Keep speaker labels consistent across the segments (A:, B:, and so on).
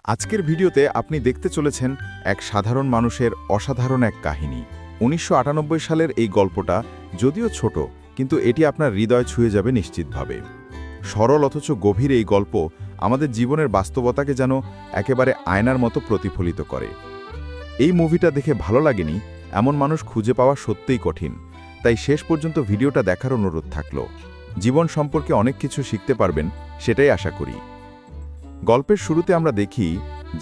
A: আজকের ভিডিওতে আপনি দেখতে চলেছেন এক সাধারণ মানুষের অসাধারণ এক কাহিনী। ১৯৯৮ সালের এই গল্পটা যদিও ছোট, কিন্তু এটি আপনার হৃদয় ছুঁয়ে যাবে নিশ্চিতভাবে। সরল অথচ গভীর এই গল্প আমাদের জীবনের বাস্তবতাকে যেন একেবারে আয়নার মতো প্রতিফলিত করে। এই মুভিটা দেখে ভালো লাগেনি এমন মানুষ খুঁজে পাওয়া সত্যিই কঠিন, তাই শেষ পর্যন্ত ভিডিওটা দেখার অনুরোধ থাকলো। জীবন সম্পর্কে অনেক কিছু শিখতে পারবেন, সেটাই আশা করি। গল্পের শুরুতে আমরা দেখি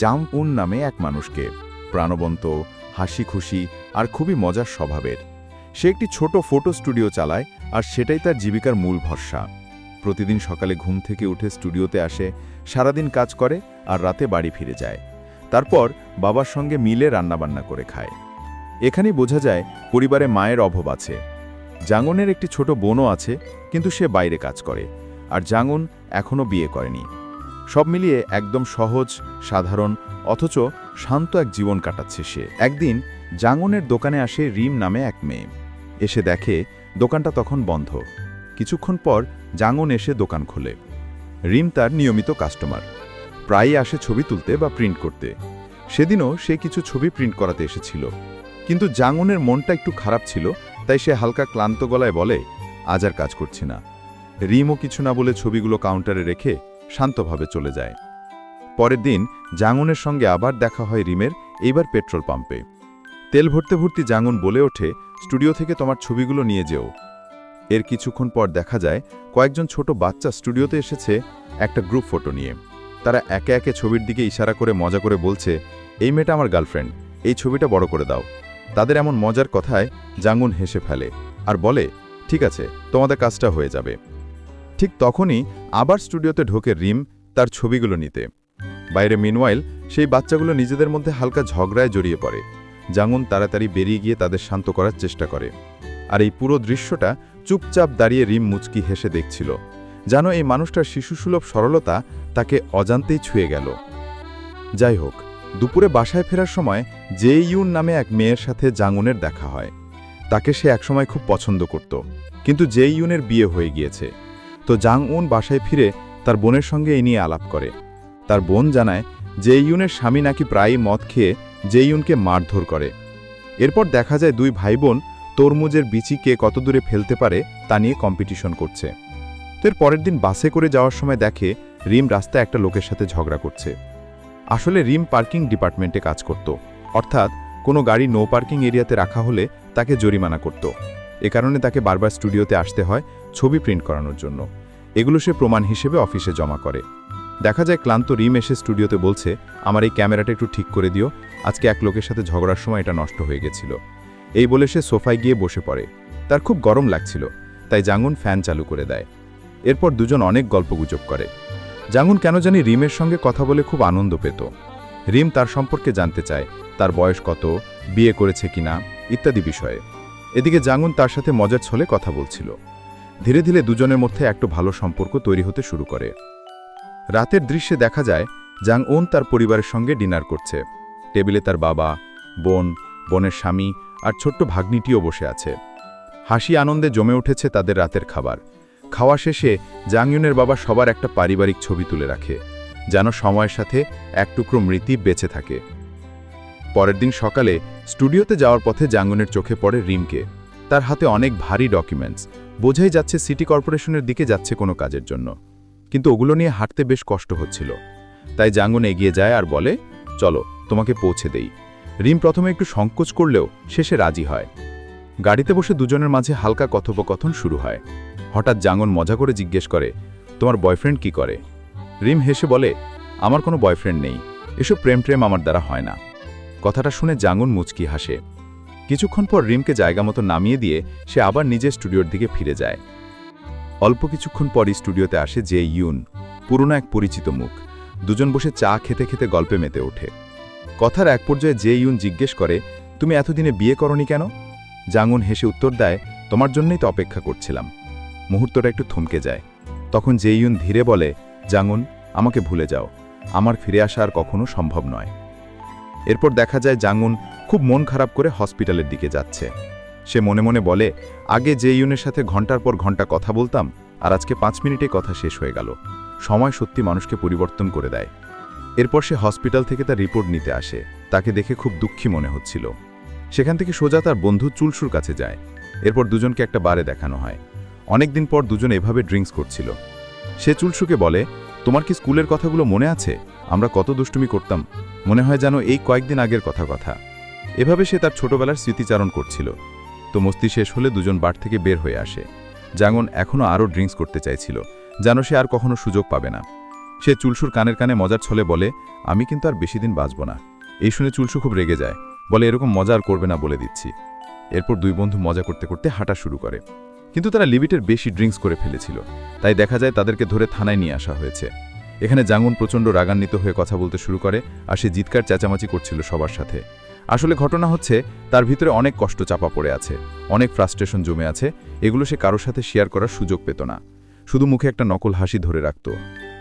A: জাং উন নামে এক মানুষকে, প্রাণবন্ত, হাসি খুশি আর খুবই মজার স্বভাবের। সে একটি ছোট ফটো স্টুডিও চালায়, আর সেটাই তার জীবিকার মূল ভরসা। প্রতিদিন সকালে ঘুম থেকে উঠে স্টুডিওতে আসে, সারাদিন কাজ করে আর রাতে বাড়ি ফিরে যায়। তারপর বাবার সঙ্গে মিলে রান্নাবান্না করে খায়। এখানেই বোঝা যায় পরিবারে মায়ের অভাব আছে। জাংউনের একটি ছোট বোনও আছে, কিন্তু সে বাইরে কাজ করে, আর জাংউন এখনও বিয়ে করেনি। সব মিলিয়ে একদম সহজ, সাধারণ অথচ শান্ত এক জীবন কাটাচ্ছে সে। একদিন জাংউনের দোকানে আসে রিম নামে এক মেয়ে। এসে দেখে দোকানটা তখন বন্ধ। কিছুক্ষণ পর জাংউন এসে দোকান খোলে। রিম তার নিয়মিত কাস্টমার, প্রায়ই আসে ছবি তুলতে বা প্রিন্ট করতে। সেদিনও সে কিছু ছবি প্রিন্ট করাতে এসেছিল, কিন্তু জাংউনের মনটা একটু খারাপ ছিল, তাই সে হালকা ক্লান্ত গলায় বলে, আজ আর কাজ করছি না। রিমও কিছু না বলে ছবিগুলো কাউন্টারে রেখে শান্তভাবে চলে যায়। পরের দিন জাংউনের সঙ্গে আবার দেখা হয় রিমের, এইবার পেট্রোল পাম্পে। তেল ভরতে ভর্তি জাংউন বলে ওঠে, স্টুডিও থেকে তোমার ছবিগুলো নিয়ে যেও। এর কিছুক্ষণ পর দেখা যায় কয়েকজন ছোট বাচ্চা স্টুডিওতে এসেছে একটা গ্রুপ ফটো নিয়ে। তারা একে একে ছবির দিকে ইশারা করে মজা করে বলছে, এই মেয়েটা আমার গার্লফ্রেন্ড, এই ছবিটা বড় করে দাও। তাদের এমন মজার কথায় জাংউন হেসে ফেলে আর বলে, ঠিক আছে, তোমাদের কাজটা হয়ে যাবে। ঠিক তখনই আবার স্টুডিওতে ঢোকে রিম তার ছবিগুলো নিতে। বাইরে মিনওয়াইল সেই বাচ্চাগুলো নিজেদের মধ্যে হালকা ঝগড়ায় জড়িয়ে পড়ে। জাংউন তাড়াতাড়ি বেরিয়ে গিয়ে তাদের শান্ত করার চেষ্টা করে। আর এই পুরো দৃশ্যটা চুপচাপ দাঁড়িয়ে রিম মুচকি হেসে দেখছিল, যেন এই মানুষটার শিশুসুলভ সরলতা তাকে অজান্তেই ছুঁয়ে গেল। যাই হোক, দুপুরে বাসায় ফেরার সময় জে ইউন নামে এক মেয়ের সাথে জাংউনের দেখা হয়। তাকে সে একসময় খুব পছন্দ করত, কিন্তু জে ইউনের বিয়ে হয়ে গিয়েছে। তো জাংউন বাসায় ফিরে তার বোনের সঙ্গে এই নিয়ে আলাপ করে। তার বোন জানায় জে ইউনের স্বামী নাকি প্রায়ই মদ খেয়ে জে ইউনকে মারধর করে। এরপর দেখা যায় দুই ভাই বোন তরমুজের বিচি কে কত দূরে ফেলতে পারে তা নিয়ে কম্পিটিশন করছে। তো এর পরের দিন বাসে করে যাওয়ার সময় দেখে রিম রাস্তায় একটা লোকের সাথে ঝগড়া করছে। আসলে রিম পার্কিং ডিপার্টমেন্টে কাজ করত, অর্থাৎ কোনো গাড়ি নো পার্কিং এরিয়াতে রাখা হলে তাকে জরিমানা করত। এ কারণে তাকে বারবার স্টুডিওতে আসতে হয় ছবি প্রিন্ট করানোর জন্য। এগুলো সে প্রমাণ হিসেবে অফিসে জমা করে। দেখা যায় ক্লান্ত রিম এসে স্টুডিওতে বলছে, আমার এই ক্যামেরাটা একটু ঠিক করে দিও, আজকে এক লোকের সাথে ঝগড়ার সময় এটা নষ্ট হয়ে গেছিল। এই বলে সে সোফায় গিয়ে বসে পড়ে। তার খুব গরম লাগছিল, তাই জাংউন ফ্যান চালু করে দেয়। এরপর দুজন অনেক গল্পগুজব করে। জাংউন কেন জানি রিমের সঙ্গে কথা বলে খুব আনন্দ পেত। রিম তার সম্পর্কে জানতে চায়, তার বয়স কত, বিয়ে করেছে কিনা ইত্যাদি বিষয়ে। এদিকে জাংউন তার সাথে মজার ছলে কথা বলছিল। ধীরে ধীরে দুজনের মধ্যে একটু ভালো সম্পর্ক তৈরি হতে শুরু করে। রাতের দৃশ্যে দেখা যায় জাংউন তার পরিবারের সঙ্গে ডিনার করছে। টেবিলে তার বাবা, বোন, বোনের স্বামী আর ছোট্ট ভাগ্নিটিও বসে আছে। হাসি আনন্দে জমে উঠেছে তাদের রাতের খাবার। খাওয়া শেষে জাংউনের বাবা সবার একটা পারিবারিক ছবি তুলে রাখে, যেন সময়ের সাথে এক টুকরো স্মৃতি বেঁচে থাকে। পরের দিন সকালে স্টুডিওতে যাওয়ার পথে জাংউনের চোখে পড়ে রিমকে। তার হাতে অনেক ভারী ডকুমেন্টস, বোঝাই যাচ্ছে সিটি কর্পোরেশনের দিকে যাচ্ছে কোনো কাজের জন্য। কিন্তু ওগুলো নিয়ে হাঁটতে বেশ কষ্ট হচ্ছিল। তাই জাংউন এগিয়ে যায় আর বলে, চলো তোমাকে পৌঁছে দেই। রিম প্রথমে একটু সংকোচ করলেও শেষে রাজি হয়। গাড়িতে বসে দুজনের মাঝে হালকা কথোপকথন শুরু হয়। হঠাৎ জাংউন মজা করে জিজ্ঞেস করে, তোমার বয়ফ্রেন্ড কি করে? রিম হেসে বলে, আমার কোনো বয়ফ্রেন্ড নেই, এসব প্রেম আমার দ্বারা হয় না। কথাটা শুনে জাংউন মুচকি হাসে। কিছুক্ষণ পর রিমকে জায়গা মতো নামিয়ে দিয়ে সে আবার নিজের স্টুডিওর দিকে ফিরে যায়। অল্প কিছুক্ষণ পরই স্টুডিওতে আসে জে ইউন, পুরনো এক পরিচিত মুখ। দুজন বসে চা খেতে খেতে গল্পে মেতে ওঠে। কথার এক পর্যায়ে জে ইউন জিজ্ঞেস করে, তুমি এতদিনে বিয়ে করনি কেন? জাংউন হেসে উত্তর দেয়, তোমার জন্যই তো অপেক্ষা করছিলাম। মুহূর্তটা একটু থমকে যায়। তখন জে ইউন ধীরে বলে, জাংউন, আমাকে ভুলে যাও, আমার ফিরে আসা আর কখনো সম্ভব নয়। এরপর দেখা যায় জাংউন খুব মন খারাপ করে হসপিটালের দিকে যাচ্ছে। সে মনে মনে বলে, আগে জে ইউনের সাথে ঘন্টার পর ঘন্টা কথা বলতাম, আর আজকে 5 মিনিটে কথা শেষ হয়ে গেল। সময় সত্যি মানুষকে পরিবর্তন করে দেয়। এরপর সে হসপিটাল থেকে তার রিপোর্ট নিতে আসে। তাকে দেখে খুব দুঃখী মনে হচ্ছিল। সেখান থেকে সোজা তার বন্ধু চুলসুর কাছে যায়। এরপর দুজনকে একটা বারে দেখানো হয়। অনেকদিন পর দুজন এভাবে ড্রিঙ্কস করছিল। সে চুলসুকে বলে, তোমার কি স্কুলের কথাগুলো মনে আছে? আমরা কত দুষ্টুমি করতাম, মনে হয় যেন এই কয়েকদিন আগের কথা। এভাবে সে তার ছোটবেলার স্মৃতিচারণ করছিল। তো মস্তি শেষ হলে দুজন বার থেকে বের হয়ে আসে। জাঙ্গন এখনও আরও ড্রিঙ্কস করতে চাইছিল, যেন সে আর কখনো সুযোগ পাবে না। সে চুলসুর কানের কানে মজার ছলে বলে, আমি কিন্তু আর বেশি দিন বাঁচব না। এই শুনে চুলসু খুব রেগে যায়, বলে এরকম মজা আর করবে না বলে দিচ্ছি। এরপর দুই বন্ধু মজা করতে করতে হাঁটা শুরু করে। কিন্তু তারা লিমিটের বেশি ড্রিঙ্কস করে ফেলেছিল, তাই দেখা যায় তাদেরকে ধরে থানায় নিয়ে আসা হয়েছে। এখানে জাঙ্গন প্রচণ্ড রাগান্বিত হয়ে কথা বলতে শুরু করে, আর সে জিৎকার চেঁচামাচি করছিল সবার সাথে। আসলে ঘটনা হচ্ছে, তার ভিতরে অনেক কষ্ট চাপা পড়ে আছে, অনেক ফ্রাস্ট্রেশন জমে আছে। এগুলো সে কারোর সাথে শেয়ার করার সুযোগ পেত না, শুধু মুখে একটা নকল হাসি ধরে রাখত।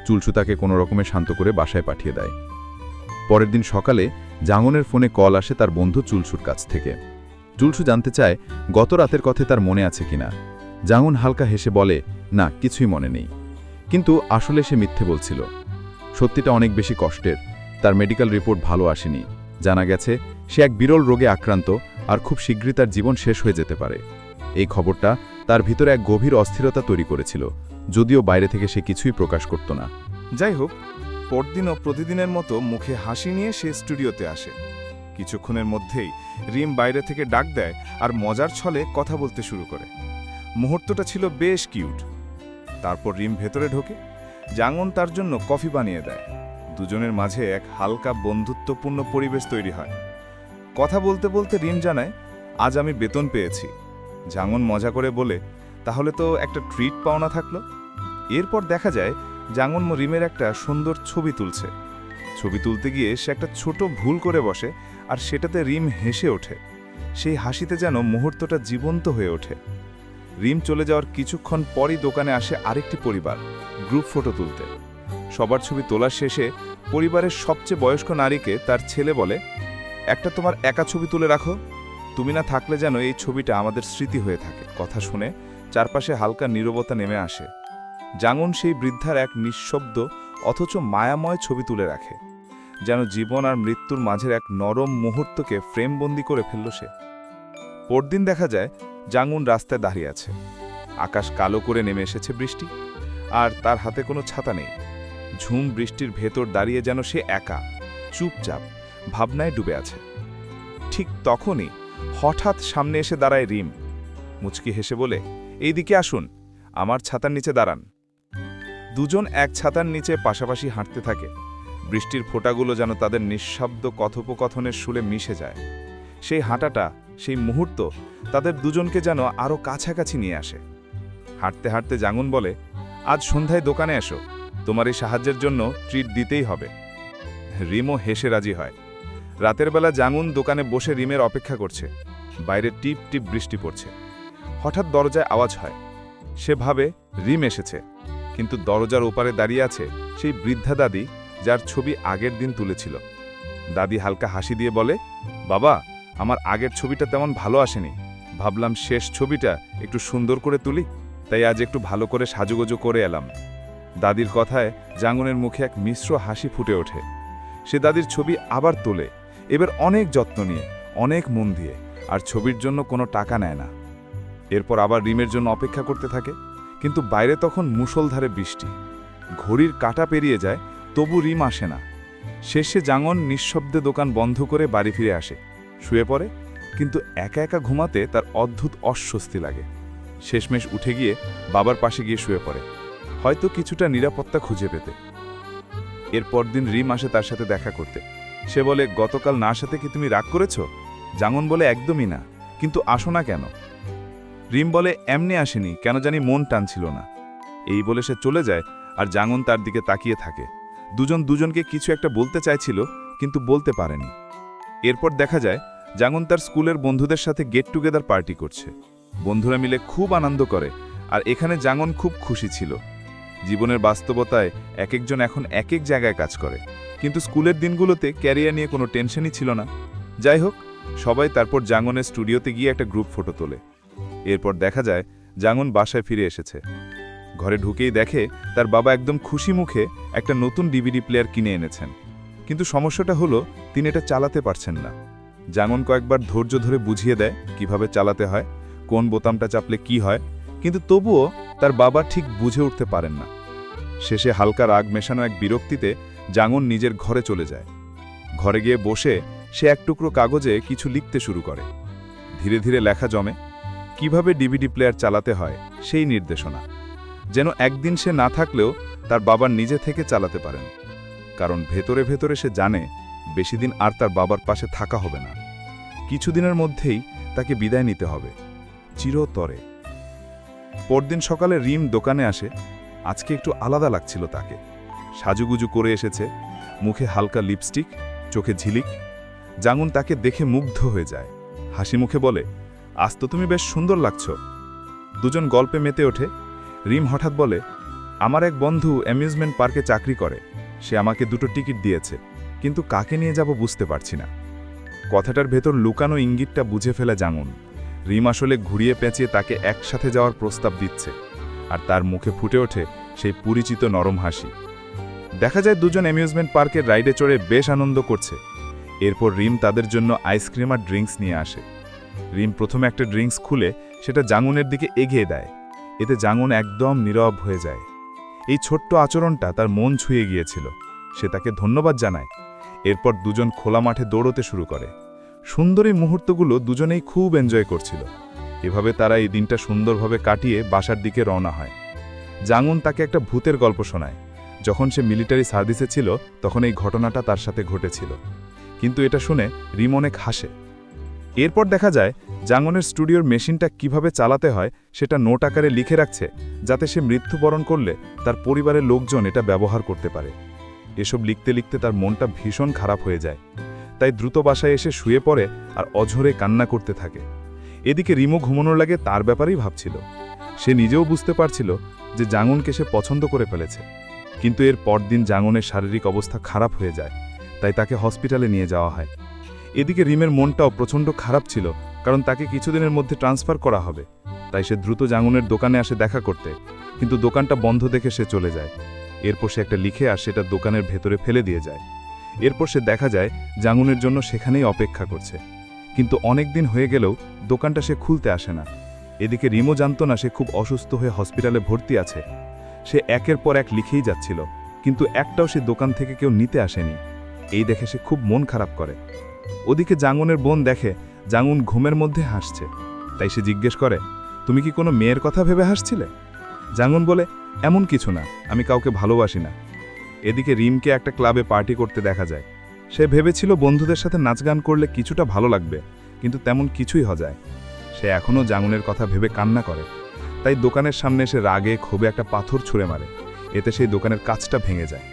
A: চুলসু তাকে কোনো রকমে শান্ত করে বাসায় পাঠিয়ে দেয়। পরের দিন সকালে জাঙ্গনের ফোনে কল আসে তার বন্ধু চুলসুর কাছ থেকে। চুলসু জানতে চায় গত রাতের কথা তার মনে আছে কিনা। জাঙ্গন হালকা হেসে বলে, না, কিছুই মনে নেই। কিন্তু আসলে সে মিথ্যে বলছিল। সত্যিটা অনেক বেশি কষ্টের। তার মেডিকেল রিপোর্ট ভালো আসেনি। জানা গেছে সে এক বিরল রোগে আক্রান্ত, আর খুব শীঘ্রই তার জীবন শেষ হয়ে যেতে পারে। এই খবরটা তার ভিতরে এক গভীর অস্থিরতা তৈরি করেছিল, যদিও বাইরে থেকে সে কিছুই প্রকাশ করত না।
B: যাই হোক, পরদিনও প্রতিদিনের মতো মুখে হাসি নিয়ে সে স্টুডিওতে আসে। কিছুক্ষণের মধ্যেই রিম বাইরে থেকে ডাক দেয় আর মজার ছলে কথা বলতে শুরু করে। মুহূর্তটা ছিল বেশ কিউট। তারপর রিম ভেতরে ঢোকে। জাঙ্গন তার জন্য কফি বানিয়ে দেয়। দুজনের মাঝে এক হালকা বন্ধুত্বপূর্ণ পরিবেশ তৈরি হয়। কথা বলতে বলতে রিম জানায়, আজ আমি বেতন পেয়েছি। জাঙ্গন মজা করে বলে, তাহলে তো একটা ট্রিট পাওনা থাকলো। এরপর দেখা যায় জাঙ্গন রিমের একটা সুন্দর ছবি তুলছে। ছবি তুলতে গিয়ে সে একটা ছোট ভুল করে বসে, আর সেটাতে রিম হেসে ওঠে। সেই হাসিতে যেন মুহূর্তটা জীবন্ত হয়ে ওঠে। রিম চলে যাওয়ার কিছুক্ষণ পরই দোকানে আসে আরেকটি পরিবার, গ্রুপ ফটো তুলতে। সবার ছবি তোলার শেষে পরিবারের সবচেয়ে বয়স্ক নারীকে তার ছেলে বলে, একটা তোমার একা ছবি তুলে রাখো, তুমি না থাকলে যেন এই ছবিটা আমাদের স্মৃতি হয়ে থাকে। কথা শুনে চারপাশে হালকা নীরবতা নেমে আসে। জাঙ্গন সেই বৃদ্ধার এক নিঃশব্দ অথচ মায়াময় ছবি তুলে রাখে, যেন জীবন আর মৃত্যুর মাঝের এক নরম মুহূর্তকে ফ্রেমবন্দি করে ফেলল সে। পরদিন দেখা যায় জাঙ্গন রাস্তায় দাঁড়িয়ে আছে। আকাশ কালো করে নেমে এসেছে বৃষ্টি, আর তার হাতে কোনো ছাতা নেই। ঝুম বৃষ্টির ভেতর দাঁড়িয়ে যেন সে একা, চুপচাপ, ভাবনায় ডুবে আছে। ঠিক তখনই হঠাৎ সামনে এসে দাঁড়ায় রিম। মুচকি হেসে বলে, এইদিকে আসুন, আমার ছাতার নিচে দাঁড়ান। দুজন এক ছাতার নিচে পাশাপাশি হাঁটতে থাকে। বৃষ্টির ফোঁটাগুলো যেন তাদের নিঃশব্দ কথোপকথনের সুরে মিশে যায়। সেই হাঁটাটা, সেই মুহূর্ত তাদের দুজনকে যেন আরও কাছাকাছি নিয়ে আসে। হাঁটতে হাঁটতে জাঙ্গন বলে, আজ সন্ধ্যায় দোকানে এসো, তোমার এই সাহায্যের জন্য ট্রিট দিতেই হবে। রিমও হেসে রাজি হয়। রাতের বেলা জাঙ্গন দোকানে বসে রিমের অপেক্ষা করছে। বাইরে টিপ টিপ বৃষ্টি পড়ছে। হঠাৎ দরজায় আওয়াজ হয়। সে ভাবে রিম এসেছে, কিন্তু দরজার ওপারে দাঁড়িয়ে আছে সেই বৃদ্ধা দাদি, যার ছবি আগের দিন তুলেছিল। দাদি হালকা হাসি দিয়ে বলে, বাবা, আমার আগের ছবিটা তেমন ভালো আসেনি, ভাবলাম শেষ ছবিটা একটু সুন্দর করে তুলি, তাই আজ একটু ভালো করে সাজুগুজু করে এলাম। দাদির কথায় জাঙ্গনের মুখে এক মিশ্র হাসি ফুটে ওঠে। সে দাদির ছবি আবার তোলে, এবার অনেক যত্ন নিয়ে, অনেক মন দিয়ে, আর ছবির জন্য কোনো টাকা নেয় না। এরপর আবার রিমের জন্য অপেক্ষা করতে থাকে, কিন্তু বাইরে তখন মুষলধারে বৃষ্টি। ঘড়ির কাঁটা পেরিয়ে যায়, তবু রিম আসে না। শেষে জাঙ্গন নিঃশব্দে দোকান বন্ধ করে বাড়ি ফিরে আসে, শুয়ে পড়ে। কিন্তু একা একা ঘুমাতে তার অদ্ভুত অস্বস্তি লাগে। শেষমেশ উঠে গিয়ে বাবার পাশে গিয়ে শুয়ে পড়ে, হয়তো কিছুটা নিরাপত্তা খুঁজে পেতে। এরপর দিন রিম আসে তার সাথে দেখা করতে। সে বলে, গতকাল না সাথে কি তুমি রাগ করেছ? জাঙ্গন বলে, একদমই না, কিন্তু আসো না কেন? রিম বলে, এমনি আসেনি, কেন জানি মন টানছিল না। এই বলে সে চলে যায়, আর জাঙ্গন তার দিকে তাকিয়ে থাকে। দুজন দুজনকে কিছু একটা বলতে চাইছিল, কিন্তু বলতে পারেনি। এরপর দেখা যায় জাঙ্গন তার স্কুলের বন্ধুদের সাথে গেট টুগেদার পার্টি করছে। বন্ধুরা মিলে খুব আনন্দ করে, আর এখানে জাঙ্গন খুব খুশি ছিল। জীবনের বাস্তবতায় এক একজন এখন এক এক জায়গায় কাজ করে, কিন্তু স্কুলের দিনগুলোতে ক্যারিয়ার নিয়ে কোনো টেনশনই ছিল না। যাই হোক, সবাই তারপর জাঙ্গনের স্টুডিওতে গিয়ে একটা গ্রুপ ফটো তোলে। এরপর দেখা যায় জাঙ্গন বাসায় ফিরে এসেছে। ঘরে ঢুকেই দেখে তার বাবা একদম খুশি মুখে একটা নতুন ডিভিডি প্লেয়ার কিনে এনেছেন। কিন্তু সমস্যাটা হলো তিনি এটা চালাতে পারছেন না। জাঙ্গন কয়েকবার ধৈর্য ধরে বুঝিয়ে দেয় কিভাবে চালাতে হয়, কোন বোতামটা চাপলে কি হয়, কিন্তু তবুও তার বাবা ঠিক বুঝে উঠতে পারেন না। শেষে হালকা রাগ মেশানো এক বিরক্তিতে জাঙ্গন নিজের ঘরে চলে যায়। ঘরে গিয়ে বসে সে এক টুকরো কাগজে কিছু লিখতে শুরু করে। ধীরে ধীরে লেখা জমে, কিভাবে ডিভিডি প্লেয়ার চালাতে হয় সেই নির্দেশনা, যেন একদিন সে না থাকলেও তার বাবার নিজে থেকে চালাতে পারেন। কারণ ভেতরে ভেতরে সে জানে বেশি দিন আর তার বাবার পাশে থাকা হবে না। কিছুদিনের মধ্যেই তাকে বিদায় নিতে হবে, চিরতরে। পরদিন সকালে রিম দোকানে আসে। আজকে একটু আলাদা লাগছিল তাকে। সাজুগুজু করে এসেছে, মুখে হালকা লিপস্টিক, চোখে ঝিলিক। জাঙ্গন তাকে দেখে মুগ্ধ হয়ে যায়, হাসি মুখে বলে, আজ তো তুমি বেশ সুন্দর লাগছ। দুজন গল্পে মেতে ওঠে। রিম হঠাৎ বলে, আমার এক বন্ধু অ্যামিউজমেন্ট পার্কে চাকরি করে, সে আমাকে 2টো টিকিট দিয়েছে, কিন্তু কাকে নিয়ে যাব বুঝতে পারছি না। কথাটার ভেতর লুকানো ইঙ্গিতটা বুঝে ফেলে জাঙ্গন। রিম আসলে ঘুরিয়ে পেঁচিয়ে তাকে একসাথে যাওয়ার প্রস্তাব দিচ্ছে, আর তার মুখে ফুটে ওঠে সেই পরিচিত নরম হাসি। দেখা যায় দুজন অ্যামিউজমেন্ট পার্কের রাইডে চড়ে বেশ আনন্দ করছে। এরপর রিম তাদের জন্য আইসক্রিম আর ড্রিঙ্কস নিয়ে আসে। রিম প্রথমে একটা ড্রিঙ্কস খুলে সেটা জাঙ্গনের দিকে এগিয়ে দেয়। এতে জাঙ্গন একদম নীরব হয়ে যায়। এই ছোট্ট আচরণটা তার মন ছুঁয়ে গিয়েছিল। সে তাকে ধন্যবাদ জানায়। এরপর দুজন খোলা মাঠে দৌড়তে শুরু করে। সুন্দর এই মুহূর্তগুলো দুজনেই খুব এনজয় করছিল। এভাবে তারা এই দিনটা সুন্দরভাবে কাটিয়ে বাসার দিকে রওনা হয়। জাঙ্গন তাকে একটা ভূতের গল্প শোনায়। যখন সে মিলিটারি সার্ভিসে ছিল তখন এই ঘটনাটা তার সাথে ঘটেছিল। কিন্তু এটা শুনে রিম অনেক হাসে। এরপর দেখা যায় জাঙ্গনের স্টুডিওর মেশিনটা কিভাবে চালাতে হয় সেটা নোট আকারে লিখে রাখছে, যাতে সে মৃত্যুবরণ করলে তার পরিবারের লোকজন এটা ব্যবহার করতে পারে। এসব লিখতে লিখতে তার মনটা ভীষণ খারাপ হয়ে যায়। তাই দ্রুত বাসায় এসে শুয়ে পড়ে আর অঝরে কান্না করতে থাকে। এদিকে রিমও ঘুমানোর লাগে তার ব্যাপারেই ভাবছিল। সে নিজেও বুঝতে পারছিল যে জাঙ্গনকে সে পছন্দ করে ফেলেছে। কিন্তু এর পরদিন জাঙ্গনের শারীরিক অবস্থা খারাপ হয়ে যায়, তাই তাকে হসপিটালে নিয়ে যাওয়া হয়। এদিকে রিমের মনটাও প্রচণ্ড খারাপ ছিল, কারণ তাকে কিছুদিনের মধ্যে ট্রান্সফার করা হবে। তাই সে দ্রুত জাঙ্গনের দোকানে আসে দেখা করতে, কিন্তু দোকানটা বন্ধ দেখে সে চলে যায়। এরপর সে একটা লিখে আর সেটা দোকানের ভেতরে ফেলে দিয়ে যায়। এরপর সে দেখা যায় জাঙ্গনের জন্য সেখানেই অপেক্ষা করছে। কিন্তু অনেক দিন হয়ে গেলেও দোকানটা সে খুলতে আসে না। এদিকে রিমও জানত না সে খুব অসুস্থ হয়ে হসপিটালে ভর্তি আছে। সে একের পর এক লিখেই যাচ্ছিল, কিন্তু একটাও সে দোকান থেকে কেউ নিতে আসেনি। এই দেখে সে খুব মন খারাপ করে। ওদিকে জাঙ্গনের বোন দেখে জাঙ্গন ঘুমের মধ্যে হাসছে, তাই সে জিজ্ঞেস করে, তুমি কি কোনো মেয়ের কথা ভেবে হাসছিলে? জাঙ্গন বলে, এমন কিছু না, আমি কাউকে ভালোবাসি না। এদিকে রিমকে একটা ক্লাবে পার্টি করতে দেখা যায়। সে ভেবেছিল বন্ধুদের সাথে নাচ গান করলে কিছুটা ভালো লাগবে, কিন্তু তেমন কিছুই হয়। সে এখনও জাঙ্গনের কথা ভেবে কান্না করে। তাই দোকানের সামনে এসে রাগে ক্ষোভে একটা পাথর ছুঁড়ে মারে। এতে সেই দোকানের কাচটা ভেঙে যায়।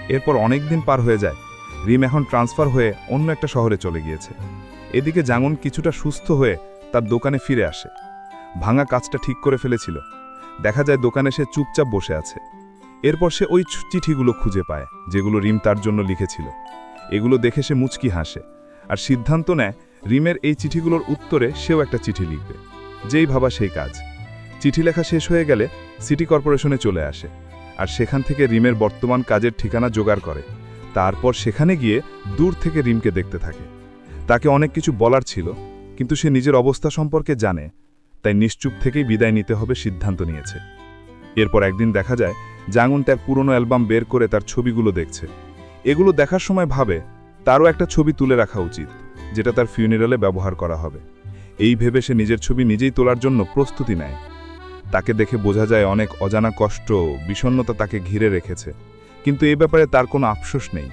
B: এরপর অনেক দিন পার হয়ে যায়। রিম এখন ট্রান্সফার হয়ে অন্য একটা শহরে চলে গিয়েছে। এদিকে জাঙ্গন কিছুটা সুস্থ হয়ে তার দোকানে ফিরে আসে। ভাঙা কাচটা ঠিক করে ফেলেছিল। দেখা যায় দোকানে সে চুপচাপ বসে আছে। এরপর সে ওই চিঠিগুলো খুঁজে পায় যেগুলো রিম তার জন্য লিখেছিল। এগুলো দেখে সে মুচকি হাসে আর সিদ্ধান্ত নেয় রিমের এই চিঠিগুলোর উত্তরে সেও একটা চিঠি লিখবে। যেই ভাবা সেই কাজ। চিঠি লেখা শেষ হয়ে গেলে সিটি কর্পোরেশনে চলে আসে আর সেখান থেকে রিমের বর্তমান কাজের ঠিকানা জোগাড় করে। তারপর সেখানে গিয়ে দূর থেকে রিমকে দেখতে থাকে। তাকে অনেক কিছু বলার ছিল, কিন্তু সে নিজের অবস্থা সম্পর্কে জানে, তাই নিশ্চুপ থেকেই বিদায় নিতে হবে সিদ্ধান্ত নিয়েছে। এরপর একদিন দেখা যায় জাঙ্গন তার পুরনো অ্যালবাম বের করে তার ছবিগুলো দেখছে। এগুলো দেখার সময় ভাবে তারও একটা ছবি তুলে রাখা উচিত, যেটা তার ফিউনারালে ব্যবহার করা হবে। এই ভেবে সে নিজের ছবি নিজেই তোলার জন্য প্রস্তুতি নেয়। তাকে দেখে বোঝা যায় অনেক অজানা কষ্ট, বিষণ্ণতা তাকে ঘিরে রেখেছে, কিন্তু এ ব্যাপারে তার কোনো আফসোস নেই।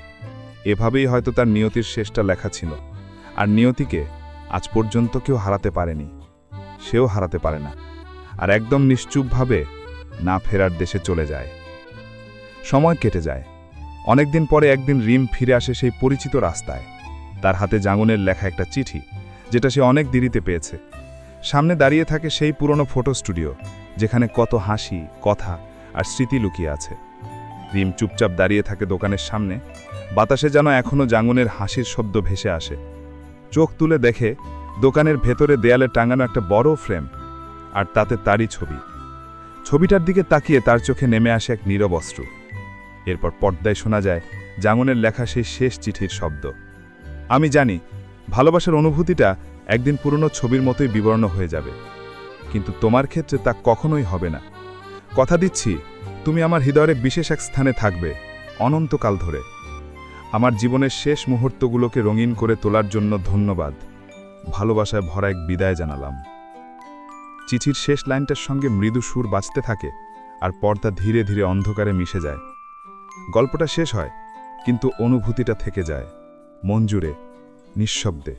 B: এভাবেই হয়তো তার নিয়তির শেষটা লেখা ছিল। আর নিয়তিকে আজ পর্যন্ত কেউ হারাতে পারেনি, সেও হারাতে পারে না। আর একদম নিশ্চুপভাবে না ফেরার দেশে চলে যায়। সময় কেটে যায়। অনেকদিন পরে একদিন রিম ফিরে আসে সেই পরিচিত রাস্তায়। তার হাতে জাঙ্গনের লেখা একটা চিঠি, যেটা সে অনেক দেরিতে পেয়েছে। সামনে দাঁড়িয়ে থাকে সেই পুরনো ফটো স্টুডিও, যেখানে কত হাসি, কথা আর স্মৃতি লুকিয়ে আছে। রিম চুপচাপ দাঁড়িয়ে থাকে দোকানের সামনে। বাতাসে যেন এখনও জাঙ্গনের হাসির শব্দ ভেসে আসে। চোখ তুলে দেখে দোকানের ভেতরে দেয়ালে টাঙানো একটা বড় ফ্রেম, আর তাতে তারই ছবি। ছবিটার দিকে তাকিয়ে তার চোখে নেমে আসে এক নীরব অশ্রু। এরপর পর্দায় শোনা যায় জাঙ্গনের লেখা সেই শেষ চিঠির শব্দ। আমি জানি ভালোবাসার অনুভূতিটা একদিন পুরনো ছবির মতোই বিবর্ণ হয়ে যাবে, কিন্তু তোমার ক্ষেত্রে তা কখনোই হবে না। কথা দিচ্ছি, তুমি আমার হৃদয়ের বিশেষ এক স্থানে থাকবে অনন্তকাল ধরে। আমার জীবনের শেষ মুহূর্তগুলোকে রঙিন করে তোলার জন্য ধন্যবাদ। ভালোবাসায় ভরা এক বিদায় জানালাম। চিঠির শেষ লাইনটার সঙ্গে মৃদু সুর বাজতে থাকে, আর পর্দা ধীরে ধীরে অন্ধকারে মিশে যায়। গল্পটা শেষ হয়, কিন্তু অনুভূতিটা থেকে যায় মন জুড়ে, নিঃশব্দে।